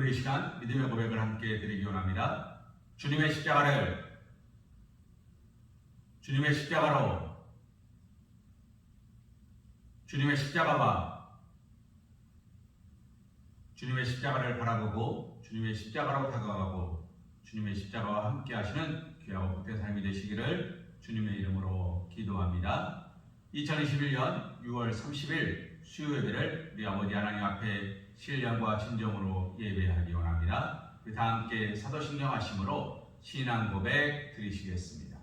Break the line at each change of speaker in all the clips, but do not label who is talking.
이 시간 믿음의 고백을 함께 드리기 원합니다. 주님의 십자가로 주님의 십자가와 주님의 십자가를 바라보고 주님의 십자가로 다가가고 주님의 십자가와 함께 하시는 귀하고 복된 삶이 되시기를 주님의 이름으로 기도합니다. 2021년 6월 30일 수요 예배를 우리 아버지 하나님 앞에 신령과 진정으로 예배하기 원합니다. 다 함께 사도신경 하심으로 신앙 고백 드리시겠습니다.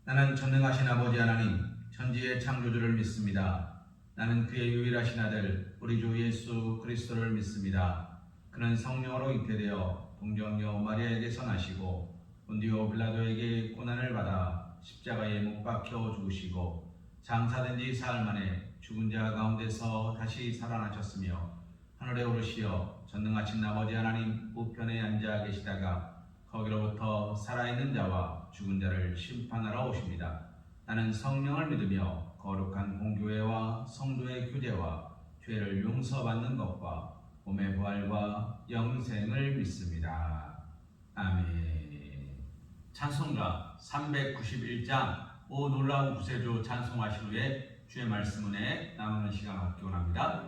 나는 전능하신 아버지 하나님 천지의 창조주를 믿습니다. 나는 그의 유일하신 아들 우리 주 예수 그리스도를 믿습니다. 그는 성령으로 잉태되어 동정녀 마리아에게서 나시고 본디오 빌라도에게 고난을 받아 십자가에 못 박혀 죽으시고 장사된 지 사흘 만에 죽은 자 가운데서 다시 살아나셨으며 하늘에 오르시어 전능하신 아버지 하나님 우편에 앉아 계시다가 거기로부터 살아있는 자와 죽은 자를 심판하러 오십니다. 나는 성령을 믿으며 거룩한 공교회와 성도의 교제와 죄를 용서받는 것과 몸의 부활과 영생을 믿습니다. 아멘. 찬송가 391장 오 놀라운 구세주 찬송하신 후에 주의 말씀 은혜 나누는 시간 갖기 원합니다.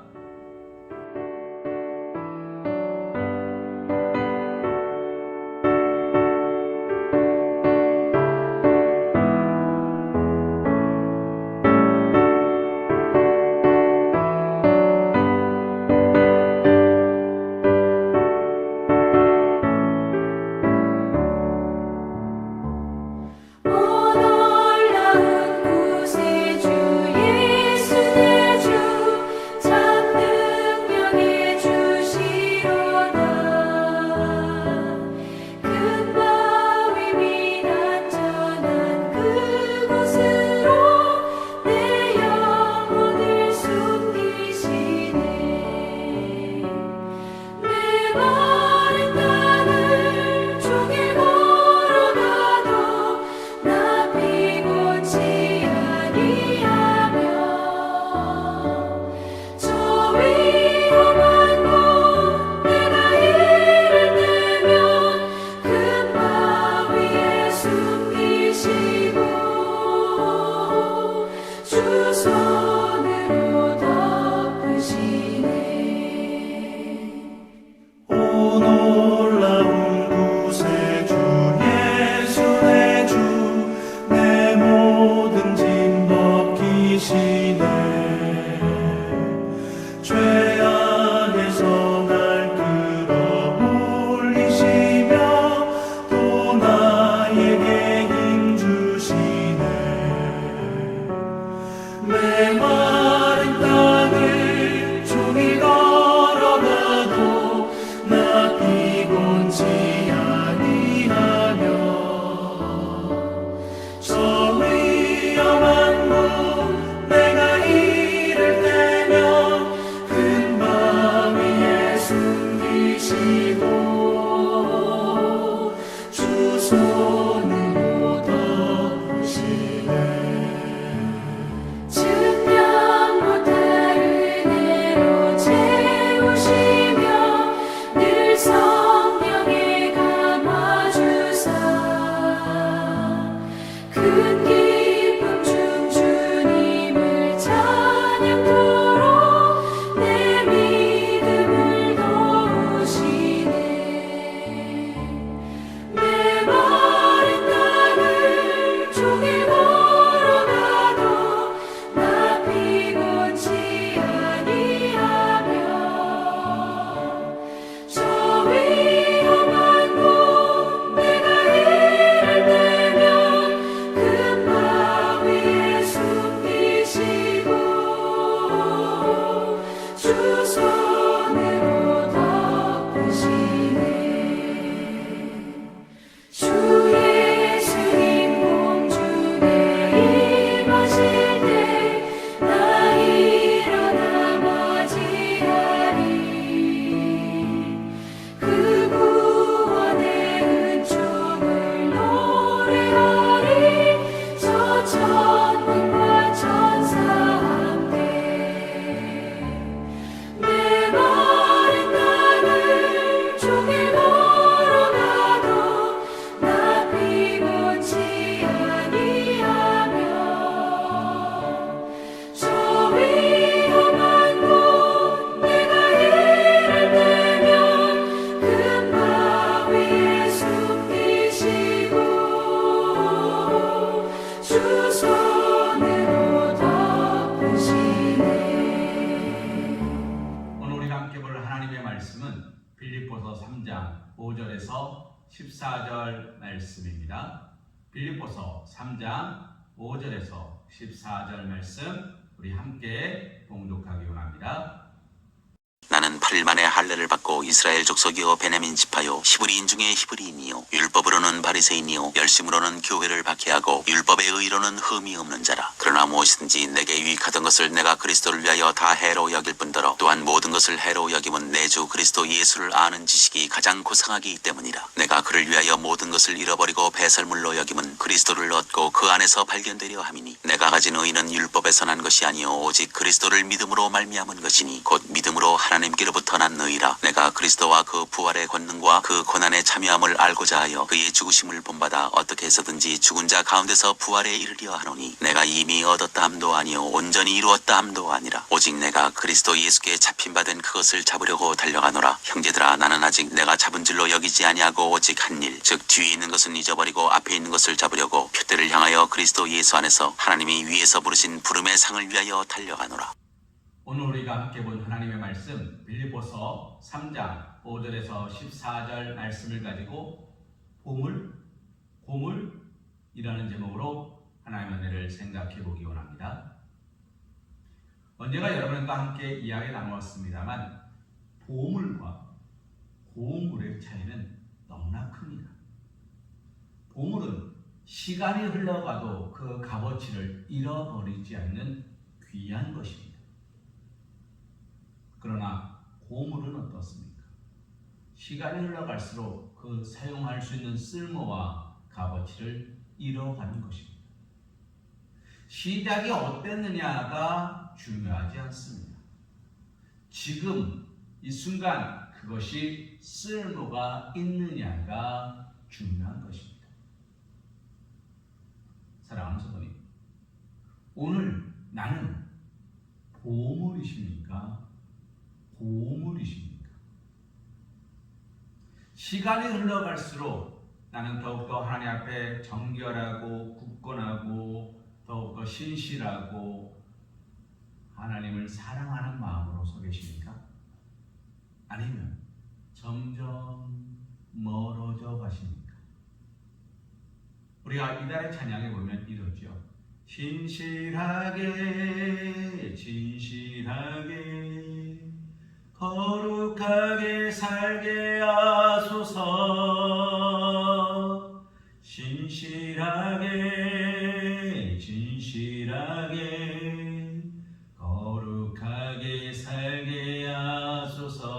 놀라운 구세주 예수 내 주 참된
하나님의 말씀은 빌립보서 3장 5절에서 14절 말씀입니다. 빌립보서 3장 5절에서 14절 말씀 우리 함께 봉독하기 원합니다.
나는 8일 만에 할례를 받고 이스라엘 족속이요 베냐민 지파요 히브리인 중에 히브리인이요 율법으로는 바리새인이요 열심으로는 교회를 박해하고 율법의 의로는 흠이 없는 자라. 그러나 무엇이든지 내게 유익하던 것을 내가 그리스도를 위하여 다 해로 여길 뿐더러 또한 모든 것을 해로 여김은 내 주 그리스도 예수를 아는 지식이 가장 고상하기 때문이라. 내가 그를 위하여 모든 것을 잃어버리고 배설물로 여김은 그리스도를 얻고 그 안에서 발견되려 함이니 내가 가진 의는 율법에서 난 것이 아니요 오직 그리스도를 믿음으로 말미암은 것이니 곧 믿음으로 하나님께로부터 난 의라. 내가 그리스도와 그 부활의 권능과 그 고난에 참여함을 알고자 하여 그의 죽으심을 본받아 어떻게 해서든지 죽은 자 가운데서 부활에 이르려 하노니 내가 이미 얻었다 함도 아니요 온전히 이루었다 함도 아니라 오직 내가 그리스도 예수께 잡힌 바 된 그것을 잡으려고 달려가노라. 형제들아, 나는 아직 내가 잡은 줄로 여기지 아니하고 오직 한 일, 즉 뒤에 있는 것은 잊어버리고 앞에 있는 것을 잡으려고 표대를 향하여 그리스도 예수 안에서 하나님이 위에서 부르신 부름의 상을 위하여 달려가노라.
오늘 우리가 함께 본 하나님의 말씀 빌립보서 3장 5절에서 14절 말씀을 가지고 보물이라는 제목으로 하나님의 은혜를 생각해 보기 원합니다. 언제가 여러분과 함께 이야기 나누었습니다만 보물과 고물의 차이는 너무나 큽니다. 보물은 시간이 흘러가도 그 값어치를 잃어버리지 않는 귀한 것입니다. 그러나 고물은 어떻습니까? 시간이 흘러갈수록 그 사용할 수 있는 쓸모와 값어치를 잃어가는 것입니다. 시작이 어땠느냐가 중요하지 않습니다. 지금 이 순간 그것이 쓸모가 있느냐가 중요한 것입니다. 사랑하는 성도님, 오늘 나는 보물이십니까? 고물이십니까? 시간이 흘러갈수록 나는 더욱더 하나님 앞에 정결하고 굳건하고 더욱더 신실하고 하나님을 사랑하는 마음으로 서 계십니까? 아니면 점점 멀어져 가십니까? 우리가 이달의 찬양에 보면 이러죠. 진실하게 거룩하게 살게 하소서. 진실하게 거룩하게 살게 하소서.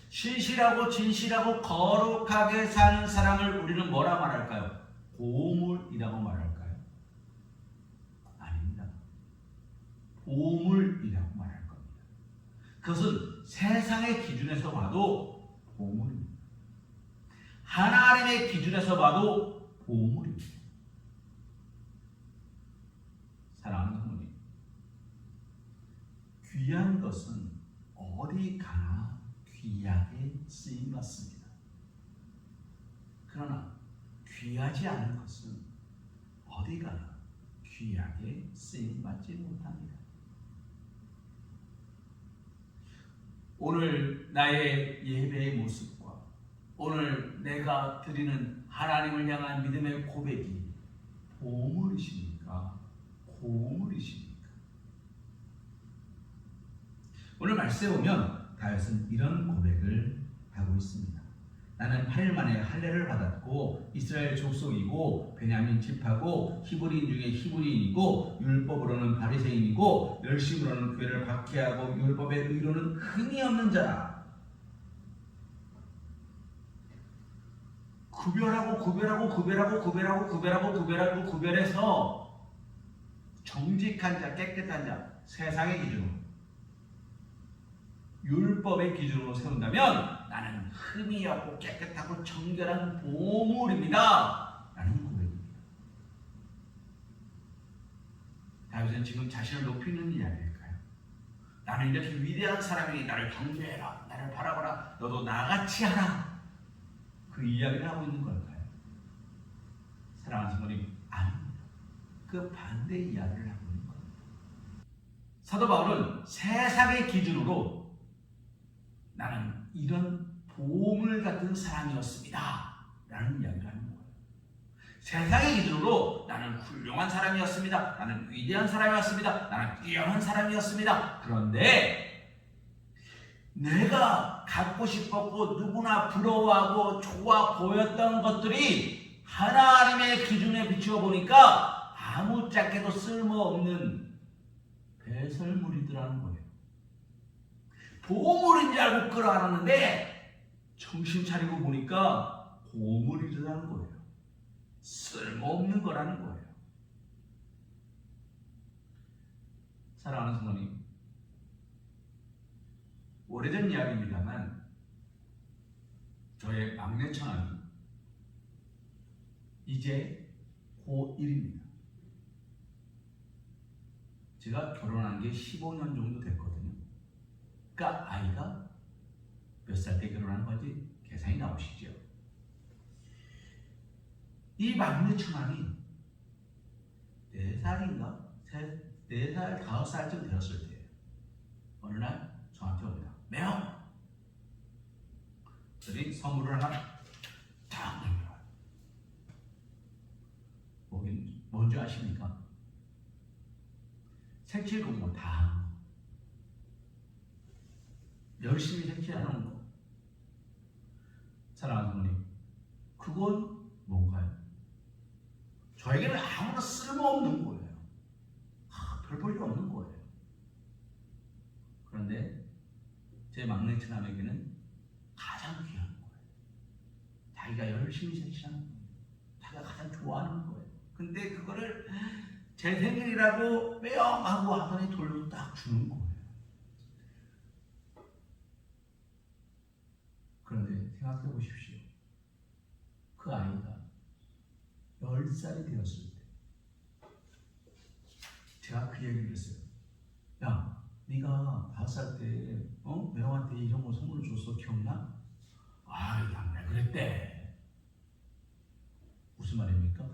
신실하고 진실하고 거룩하게 사는 사람을 우리는 뭐라 말할까요? 고물이라고 말할까요? 아닙니다. 보물이라고 말할 겁니다. 그것은 세상의 기준에서 봐도 보물입니다. 하나님의 기준에서 봐도 보물입니다. 사랑하는 성도님, 귀한 것은 어디 가나 귀하게 쓰임받습니다. 그러나 귀하지 않은 것은 어디 가나 귀하게 쓰임받지 못합니다. 오늘 나의 예배의 모습과 오늘 내가 드리는 하나님을 향한 믿음의 고백이 보물이십니까? 고물이십니까? 오늘 말씀에 보면 다윗은 이런 고백을 하고 있습니다. 나는 8일 만에 할례를 받았고 이스라엘 족속이고 베냐민 지파고 히브리인 중에 히브리인이고 율법으로는 바리새인이고 열심으로는 교회를 박해하고 율법의 의로는 흠이 없는 자라. 구별해서 정직한 자, 깨끗한 자, 세상의 기준으로 율법의 기준으로 세운다면 나는 흠이 없고 깨끗하고 정결한 보물입니다 라는 고백입니다. 다윗은 지금 자신을 높이는 이야기일까요? 나는 이렇게 위대한 사람이니 나를 경배해라, 나를 바라보라, 너도 나같이 하라, 그 이야기를 하고 있는 걸까요? 사랑하는 성도님, 아닙니다. 그 반대 이야기를 하고 있는 겁니다.
사도 바울은 세상의 기준으로 나는 이런 보물 같은 사람이었습니다 라는 이야기를 하는 거예요. 세상의 기준으로 나는 훌륭한 사람이었습니다. 나는 위대한 사람이었습니다. 나는 뛰어난 사람이었습니다. 그런데 내가 갖고 싶었고 누구나 부러워하고 좋아 보였던 것들이 하나님의 기준에 비추어 보니까 아무짝에도 쓸모없는 배설물이더라는 거예요. 보물인 줄 알고 끌어안았는데 정신 차리고 보니까 고물이더라는 거예요. 쓸모없는 거라는 거예요. 사랑하는 성도님, 오래전 이야기입니다만 저의 막내 처남이 이제 고1입니다. 제가 결혼한 게 15년 정도 됐거든요. 그러니까 아이가 몇 살 때 결혼한 건지 계산이 나오시죠? 이 막내 처남이 4살인가? 4살, 5살쯤 되었을 때예요. 어느 날 저한테 옵니다. 매형! 그들이 선물을 하나 딱 내밀어요. 뭔지 아십니까? 색칠 공부 다 하는 거. 열심히 색칠하는 거. 사랑하는 분님, 그건 뭔가요? 저에게는 아무나 쓸모없는 거예요. 별 볼 일 없는 거예요. 그런데 제 막내 처남에게는 가장 귀한 거예요. 자기가 열심히 색칠하는 거예요. 자기가 가장 좋아하는 거예요. 근데 그거를 제 생일이라고 빼앗하고 하더니 돌로 딱 주는 거예요. 그런데 생각해 보십시오. 그 아이가 10살이 되었을 때 제가 그 얘기를 했어요. 야, 네가 5살 때 매형한테 이런 거 선물 줬어 기억나? 양날 그랬대. 무슨 말입니까?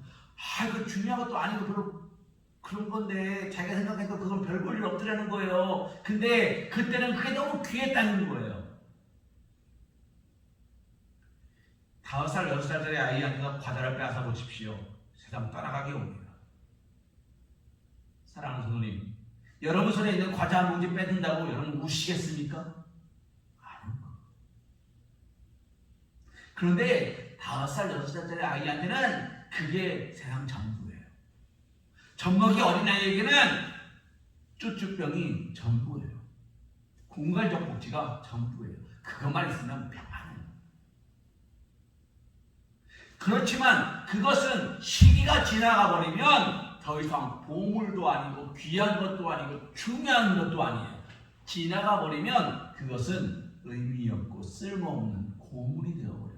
그 중요한 것도 아니고 별로 그런 건데 자기가 생각해도 그건 별 볼 일 없더라는 거예요. 근데 그때는 그게 너무 귀했다는 거예요. 5살, 6살짜리 아이한테서 과자를 빼앗아 보십시오. 세상 떠나가게 옵니다. 사랑하는 성도님, 여러분 손에 있는 과자 한 봉지 뺏는다고 여러분 우시겠습니까? 아닙니다. 그런데 5살, 6살짜리 아이한테는 그게 세상 전부예요. 젖먹이 어린아이에게는 쭈쭈병이 전부예요. 공갈적 복지가 전부예요. 그것만 있으면 평안해요. 그렇지만 그것은 시기가 지나가 버리면 더 이상 보물도 아니고 귀한 것도 아니고 중요한 것도 아니에요. 지나가 버리면 그것은 의미 없고 쓸모없는 고물이 되어버려요.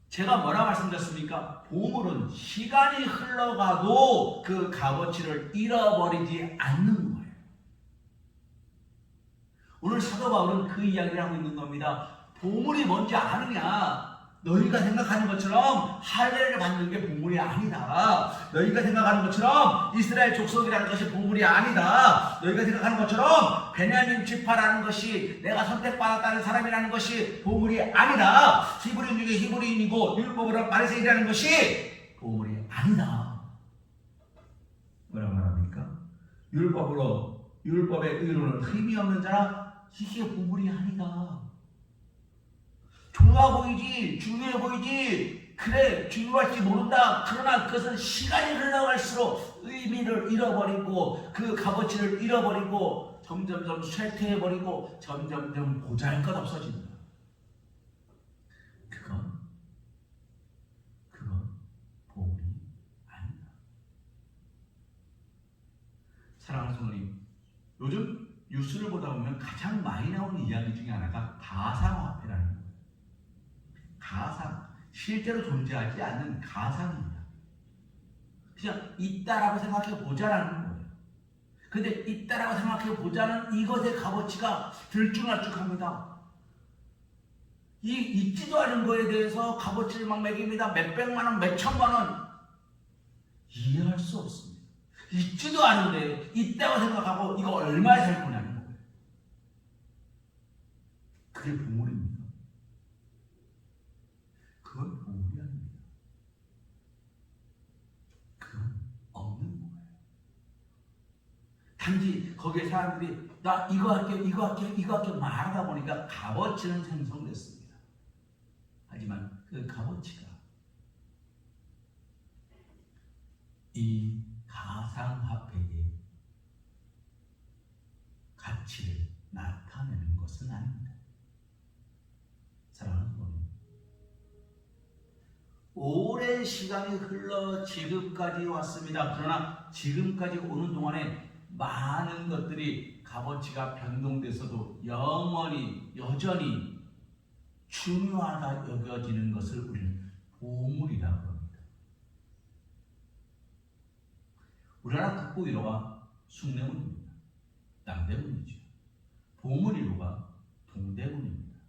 제가 뭐라 말씀드렸습니까? 보물은 시간이 흘러가도 그 값어치를 잃어버리지 않는 거예요. 오늘 사도 바울은 그 이야기를 하고 있는 겁니다. 보물이 뭔지 아느냐? 너희가 생각하는 것처럼 할례를 받는 게 보물이 아니다. 너희가 생각하는 것처럼 이스라엘 족속이라는 것이 보물이 아니다. 너희가 생각하는 것처럼 베냐민 지파라는 것이 내가 선택받았다는 사람이라는 것이 보물이 아니다. 히브리인 중에 히브리인이고 율법으로 바리새인이라는 것이 보물이 아니다. 뭐라고 말합니까? 율법의 의로는 흠이 없는 자라 이게 보물이 아니다. 좋아 보이지, 중요해 보이지, 그래 중요할지 모른다. 그러나 그것은 시간이 흘러갈수록 의미를 잃어버리고 그 값어치를 잃어버리고 점점점 쇠퇴해버리고 점점점 보잘것없어진다. 그건 보물이 아니다. 사랑하는 성도님, 요즘 뉴스를 보다 보면 가장 많이 나오는 이야기 중에 하나가 가상화폐라는 거예요. 가상, 실제로 존재하지 않는 가상입니다. 그냥 있다라고 생각해 보자라는 거예요. 근데 있다라고 생각해 보자는 이것의 값어치가 들쭉날쭉합니다. 이 있지도 않은 거에 대해서 값어치를 막 매깁니다. 몇백만 원, 몇천만 원. 이해할 수 없습니다. 있지도 않은데 있다고 생각하고 이거 얼마에 살 거냐는 거예요. 그게 보물입니까? 그건 보물이 아닙니다. 그건 없는 거예요. 단지 거기에 사람들이 나 이거 할게 말하다 보니까 값어치는 생성됐습니다. 하지만 그 값어치가 이 가상화폐의 가치를 나타내는 것은 아닙니다. 사랑하는 부모님, 오랜 시간이 흘러 지금까지 왔습니다. 그러나 지금까지 오는 동안에 많은 것들이 값어치가 변동돼서도 영원히 여전히 중요하다 여겨지는 것을 우리는 보물이라고 합니다. 우리나라 국보 1호가 숭례문입니다. 남대문이죠. 보물 1호가 동대문입니다.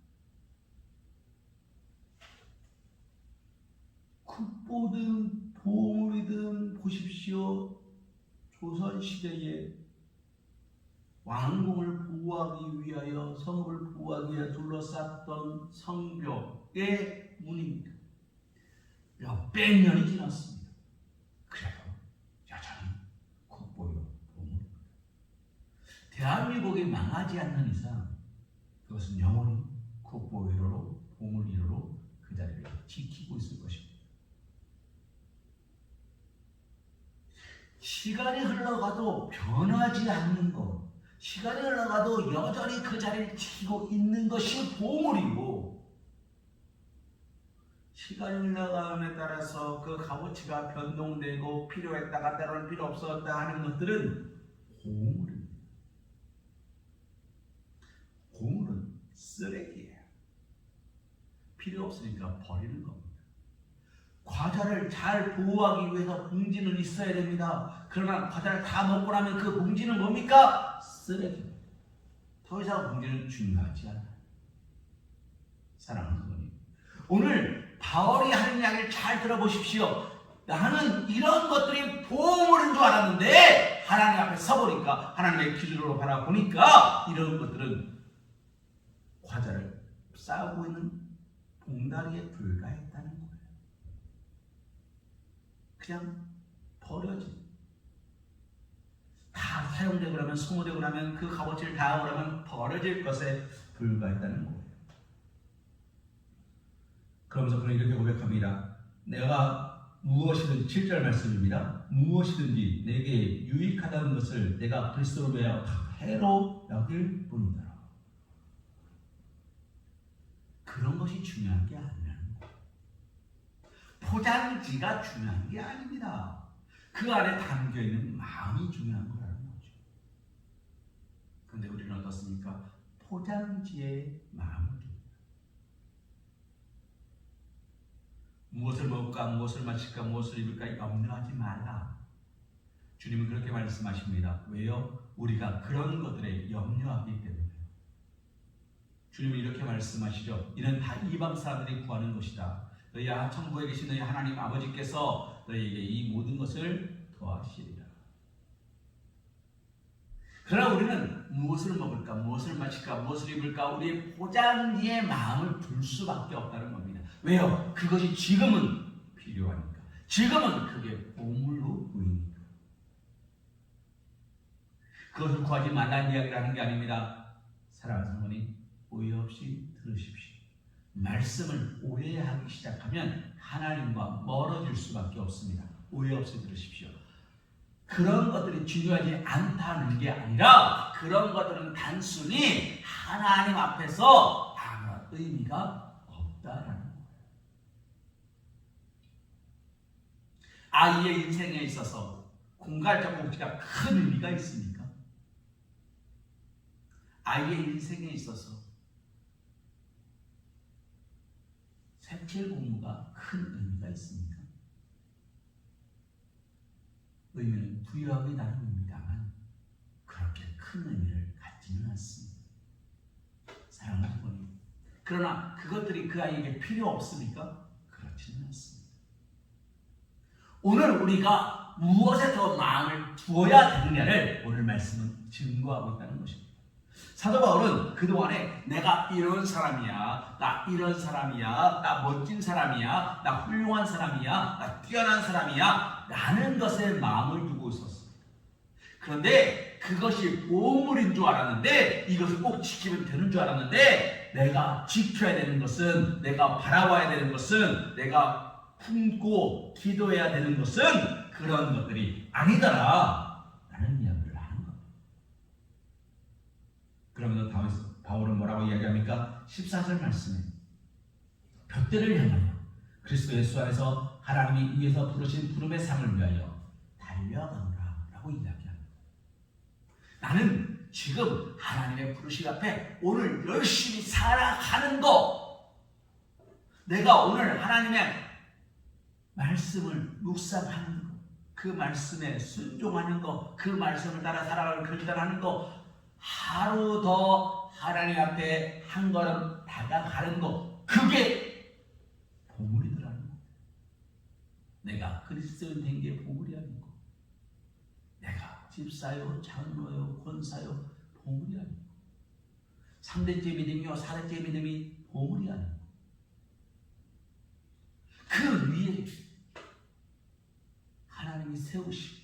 국보든 보물이든 보십시오. 조선시대에 왕궁을 보호하기 위하여 성읍을 보호하기 위하여 둘러쌌던 성벽의 문입니다. 몇백 년이 지났습니다. 그래도 여전히 국보요 보물입니다. 대한민국이 망하지 않는 이상 그것은 영원히 국보 1호로 보물 1호로 그 자리를 지키고 있을 것입니다. 시간이 흘러가도 변하지 않는 것, 시간이 흘러가도 여전히 그 자리를 지키고 있는 것이 보물이고, 시간이 흘러감에 따라서 그 값어치가 변동되고 필요했다가 때로는 필요 없었다 하는 것들은 고물입니다. 고물은 쓰레기예요. 필요 없으니까 버리는 겁니다. 과자를 잘 보호하기 위해서 봉지는 있어야 됩니다. 그러나 과자를 다 먹고 나면 그 봉지는 뭡니까? 쓰레기입니다. 더 이상 봉지는 중요하지 않아요. 사랑하는 부모님, 오늘 바울이 하는 이야기를 잘 들어보십시오. 나는 이런 것들이 보물인 줄 알았는데 하나님 앞에 서보니까, 하나님의 기준으로 바라보니까 이런 것들은 과자를 싸우고 있는 봉다리에 불과했다는 거예요. 그냥 버려진, 다 사용되고 나면, 소모되고 나면, 그 값어치를 다 하고 나면 버려질 것에 불과했다는 거예요. 그러면서 그는 이렇게 고백합니다. 내가 무엇이든지, 7절 말씀입니다. 무엇이든지 내게 유익하다는 것을 내가 그리스도로 위하여 해로 여길 뿐이다. 그런 것이 중요한 게 아니라는 거예요. 포장지가 중요한 게 아닙니다. 그 안에 담겨있는 마음이 중요한 거라는 거죠. 그런데 우리는 어떻습니까? 포장지의 마음을 줍니다. 무엇을 먹을까, 무엇을 마실까, 무엇을 입을까 염려하지 말라. 주님은 그렇게 말씀하십니다. 왜요? 우리가 그런 것들에 염려하기 때문에. 주님은 이렇게 말씀하시죠. 이는 다 이방 사람들이 구하는 것이다. 너희 천국에 계신 너희 하나님 아버지께서 너희에게 이 모든 것을 더하시리라. 그러나 우리는 무엇을 먹을까, 무엇을 마실까, 무엇을 입을까, 우리의 포장지의 마음을 둘 수밖에 없다는 겁니다. 왜요? 그것이 지금은 필요하니까. 지금은 그게 보물로 보이니까. 그것을 구하지 말라는 이야기를 하는 게 아닙니다. 사랑하는 성도님, 오해 없이 들으십시오. 말씀을 오해하기 시작하면 하나님과 멀어질 수밖에 없습니다. 오해 없이 들으십시오. 그런 것들이 중요하지 않다는 게 아니라 그런 것들은 단순히 하나님 앞에서 아무런 의미가 없다라는 거예요. 아이의 인생에 있어서 공갈적 복지가 큰 의미가 있습니까? 아이의 인생에 있어서 색칠 공부가 큰 의미가 있습니까? 의미는 부여하기 나름입니다만 그렇게 큰 의미를 갖지는 않습니다. 사랑하는 분이. 그러나 그것들이 그 아이에게 필요 없습니까? 그렇지는 않습니다. 오늘 우리가 무엇에 더 마음을 두어야 되느냐를 오늘 말씀은 증거하고 있다는 것입니다. 사도 바울은 그동안에 내가 이런 사람이야, 나 이런 사람이야, 나 멋진 사람이야, 나 훌륭한 사람이야, 나 뛰어난 사람이야 라는 것에 마음을 두고 있었습니다. 그런데 그것이 보물인 줄 알았는데, 이것을 꼭 지키면 되는 줄 알았는데, 내가 지켜야 되는 것은, 내가 바라봐야 되는 것은, 내가 품고 기도해야 되는 것은 그런 것들이 아니더라 라는 이야기를 하는 겁니다. 그러면서 바울은 뭐라고 이야기합니까? 14절 말씀에 벽대를 향하여 그리스도 예수 안에서 하나님이 위에서 부르신 부름의 상을 위하여 달려가노라 라고 이야기합니다. 나는 지금 하나님의 부르심 앞에 오늘 열심히 살아가는 거, 내가 오늘 하나님의 말씀을 묵상하는 거, 그 말씀에 순종하는 거, 그 말씀을 따라 살아가는 결단하는 거, 하루 더 하나님 앞에 한 걸음 다가가는 거, 그게 보물이더라는 거. 내가 그리스도인 된 게 보물이 아니고, 내가 집사요, 장로요, 권사요, 보물이 아니고, 3대째 믿음이요 4대째 믿음이 보물이 아니고, 그 위에 하나님이 세우시고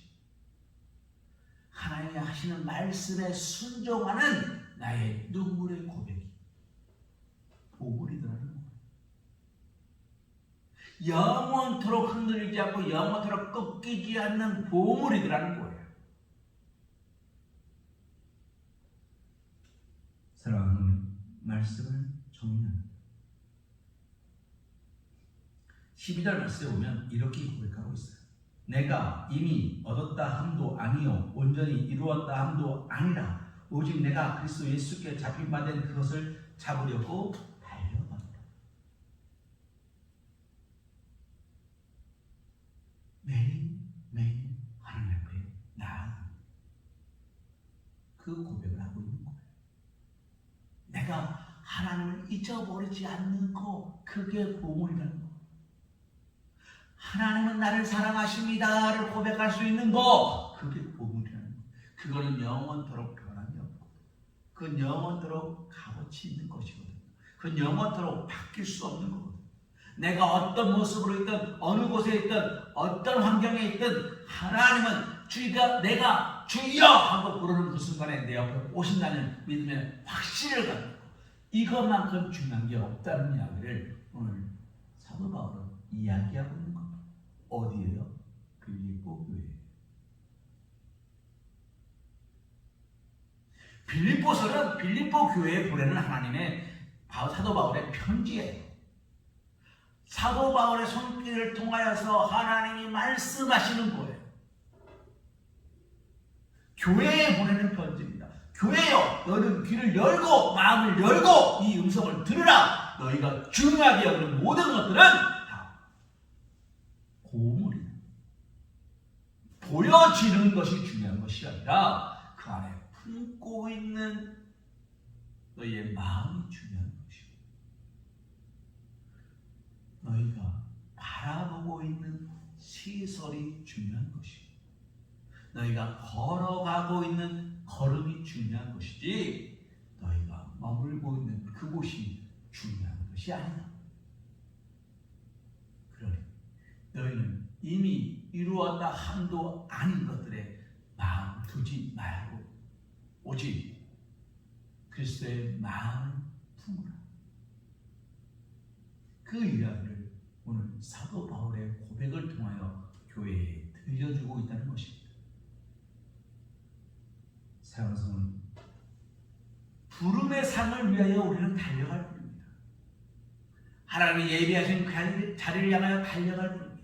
하나님이 하시는 말씀에 순종하는 나의 눈물의 고백이 보물이더라는 거예요. 영원토록 흔들리지 않고 영원토록 꺾이지 않는 보물이더라는 거예요. 사랑하는 말씀을 정리합니다. 12절 말씀에 보면 이렇게 고백하고 있어요. 내가 이미 얻었다 함도 아니요 온전히 이루었다 함도 아니라 오직 내가 그리스도 예수께 잡힌 바 된 그것을 잡으려고 달려간다. 매일 하나님 앞에 나아가 그 고백을 하고 있는 거예요. 내가 하나님을 잊어버리지 않는 거, 그게 보물이라는 거예요. 하나님은 나를 사랑하십니다를 고백할 수 있는 거, 그게 보물이라는 거예요. 그거는 영원토록 변함이 없고, 그건 영원토록 값어치 있는 것이거든요. 그건 영원토록 바뀔 수 없는 거거든요. 내가 어떤 모습으로 있든 어느 곳에 있든 어떤 환경에 있든 하나님은 내가 주여 하고 부르는 그 순간에 내 옆에 오신다는 믿음의 확신을 갖고, 이것만큼 중요한 게 없다는 이야기를 오늘 사도 바울은 이야기하고 있는 겁니다. 어디에요? 빌립보 교회에. 빌립보서는 빌립보 교회에 보내는 하나님의 사도 바울의 편지예요. 사도 바울의 손길을 통하여서 하나님이 말씀하시는 거예요. 교회에 보내는 편지입니다. 교회여, 너는 귀를 열고 마음을 열고 이 음성을 들으라. 너희가 중요하게 여기는 모든 것들은 다 보물이다. 보여지는 것이 중요한 것이 아니라 그 안에 품고 있는 너희의 마음이 중요한 것이고, 너희가 바라보고 있는 시설이 중요한 것이고, 너희가 걸어가고 있는 걸음이 중요한 것이지 너희가 머물고 있는 그곳이 중요한 것이 아니다. 그러니 너희는 이미 이루었다 함도 아닌 것들에 마음 두지 말고 오직 그리스도의 마음을 품으라. 그 이야기를 오늘 사도 바울의 고백을 통하여 교회에 들려주고 있다는 것입니다. 사랑스러운 부름의 상을 위하여 우리는 달려갈 뿐입니다. 하나님이 예비하신 그 자리를 향하여 달려갈 뿐입니다.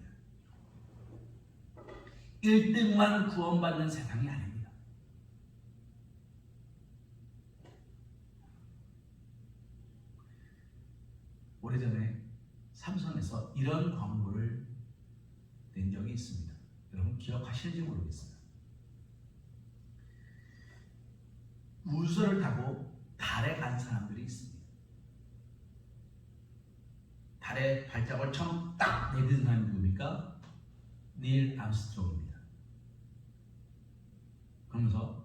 1등만 구원받는 세상이 아닙니다. 오래전에 삼성에서 이런 광고를 낸 적이 있습니다. 여러분 기억하시는지 모르겠어요. 우주선을 타고 달에 간 사람들이 있습니다. 달에 발자국을 처음 딱 내딛은 사람이 누굽니까? 닐 암스트롱입니다. 그러면서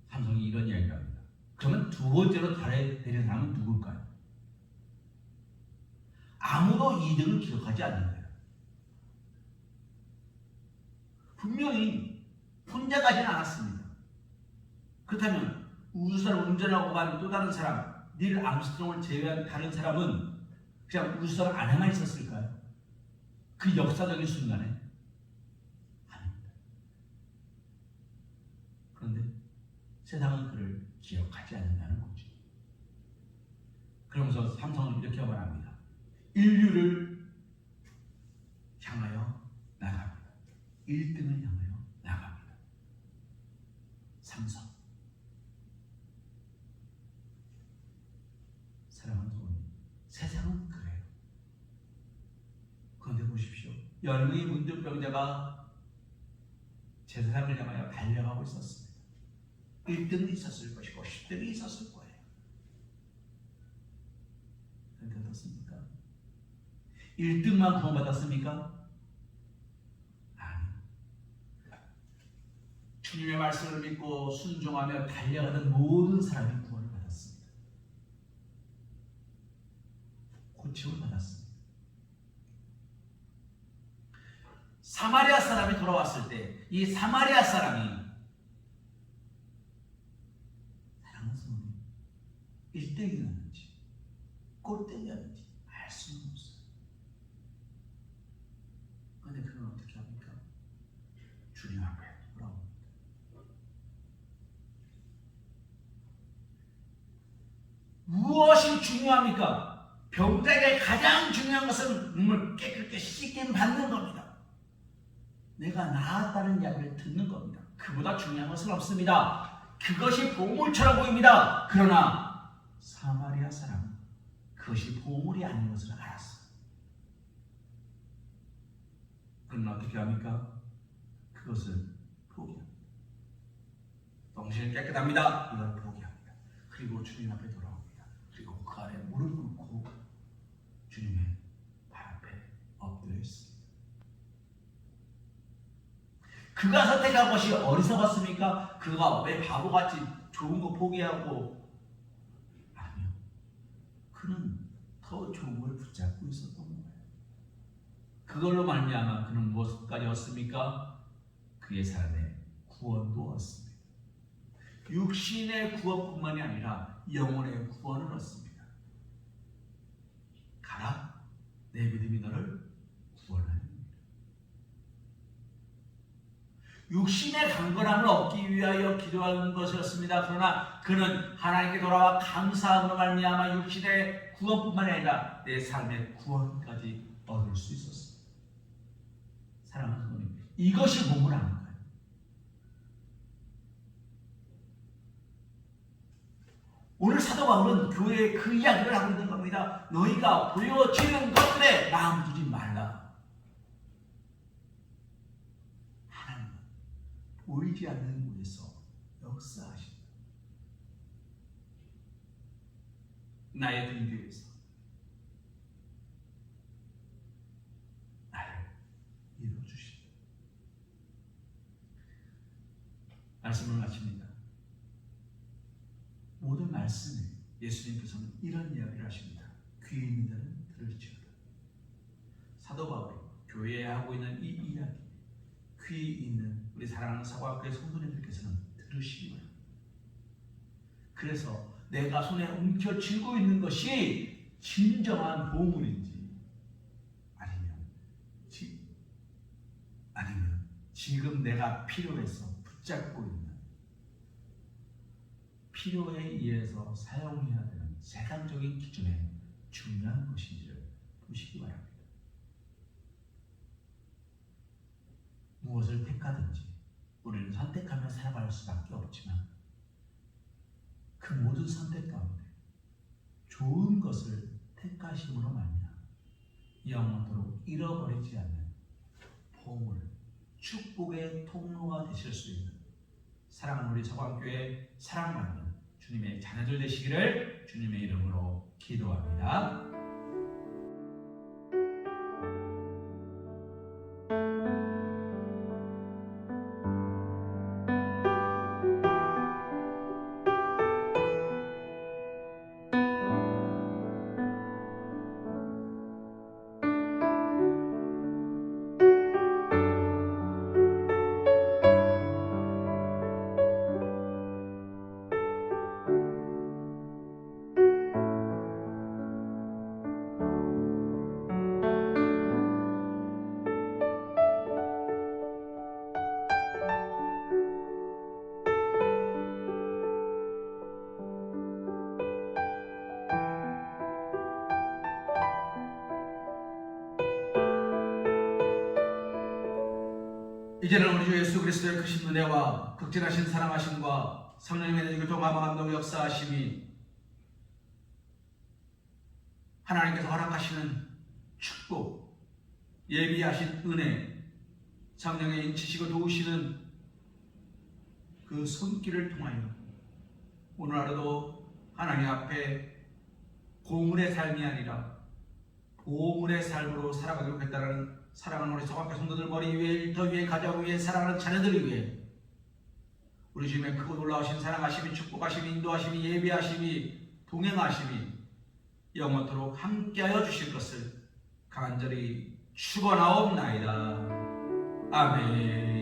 삼성이 이런 이야기를 합니다. 그러면 두 번째로 달에 내린 사람은 누굴까요? 아무도 2등을 기록하지 않는데요. 분명히 혼자 가지는 않았습니다. 그렇다면 우주선을 운전하고 간 또 다른 사람, 닐 암스트롱을 제외한 다른 사람은 그냥 우주선 안에만 있었을까요? 그 역사적인 순간에? 아닙니다. 그런데 세상은 그를 기억하지 않는다는 거죠. 그러면서 삼성은 이렇게 말합니다. 인류를 향하여 나갑니다. 1등을 향하여 나갑니다. 삼성. 사랑하는 성도님, 세상은 그래요. 그런데 보십시오. 10명의 문둥병자가 제사장을 향하여 달려가고 있었습니다. 1등이 있었을 것이고 10등이 있었을 거예요. 그런데 어떻습니까? 1등만 구원받았습니까? 아니. 주님의 말씀을 믿고 순종하며 달려가던 모든 사람이 구원을 받았습니다. 고침을 받았습니다. 사마리아 사람이 돌아왔을 때 이 사마리아 사람이 사랑하는 성도님 1등이었는지 꼴등이었는지 알 수는 없어요. 그런데 그는 어떻게 합니까? 주님 앞에 돌아옵니다. 무엇이 중요합니까? 병자에게 가장 중요한 것은 몸을 깨끗게 씻김 받는 겁니다. 내가 나았다는 이야기를 듣는 겁니다. 그보다 중요한 것은 없습니다. 그것이 보물처럼 보입니다. 그러나 사마리아 사람은 그것이 보물이 아닌 것을 알았어요. 그는 어떻게 합니까? 그것을 포기합니다. 당신은 깨끗합니다. 이걸 포기합니다. 그리고 주님 앞에 돌아옵니다. 그리고 그 아래 무릎 꿇고 주님의 발 앞에 엎드려 있습니다. 그가 선택한 것이 어리석었습니까? 그가 왜 바보같이 좋은 거 포기하고? 아니요. 그는 더 좋은 걸 붙잡고 있었던 거예요. 그걸로 말미암아 그는 무엇까지 얻습니까? 그의 삶에 구원도 얻습니다. 육신의 구원뿐만이 아니라 영혼의 구원을 얻습니다. 가라, 내 믿음이 너를 구원하는 육신의 강건함을 얻기 위하여 기도하는 것이었습니다. 그러나 그는 하나님께 돌아와 감사함으로 말미암아 육신의 구원뿐만 아니라 내 삶의 구원까지 얻을 수 있었습니다. 사랑하는 성도님, 이것이 보물 아닌가요? 오늘 사도 바울은 교회에 그 이야기를 하고 있는 겁니다. 너희가 보여지는 것들에 마음 두지 말라. 보이지 않는 곳에서 역사하신다. 나의 등 뒤에서 나를 이루어주신다. 말씀을 마칩니다. 모든 말씀에 예수님께서는 이런 이야기를 하십니다. 귀 있는 자는 들을지어다. 사도 바울이 교회에 하고 있는 이 이야기, 귀 있는 우리 사랑하는 사과교회 성도님들께서는 들으시기 바랍니다. 그래서 내가 손에 움켜쥐고 있는 것이 진정한 보물인지 아니면 지금 내가 필요해서 붙잡고 있는 필요에 의해서 사용해야 되는 세상적인 기준에 중요한 것인지를 보시기 바랍니다. 무엇을 택하든지 우리는 선택하며 살아갈 수밖에 없지만 그 모든 선택 가운데 좋은 것을 택하심으로 말미암아 영원토록 잃어버리지 않는 보물, 축복의 통로가 되실 수 있는 사랑하는 우리 서광교회 사랑받는 주님의 자녀들 되시기를 주님의 이름으로 기도합니다.
이제는 우리 주 예수 그리스도의 크신 은혜와 극진하신 사랑하심과 성령님의 내주교통 감화감동 역사하심이 하나님께서 허락하시는 축복, 예비하신 은혜, 성령의 인치시고 도우시는 그 손길을 통하여 오늘 하루도 하나님 앞에 고문의 삶이 아니라 보물의 삶으로 살아가기로 했다는 사랑하는 우리 성악교 성도들 머리 위에, 일터 위에, 가정 위에, 사랑하는 자녀들 위에 우리 주님의 크고 놀라우신 사랑하심이, 축복하심이, 인도하심이, 예비하심이, 동행하심이 영원토록 함께하여 주실 것을 간절히 축원하옵나이다. 아멘.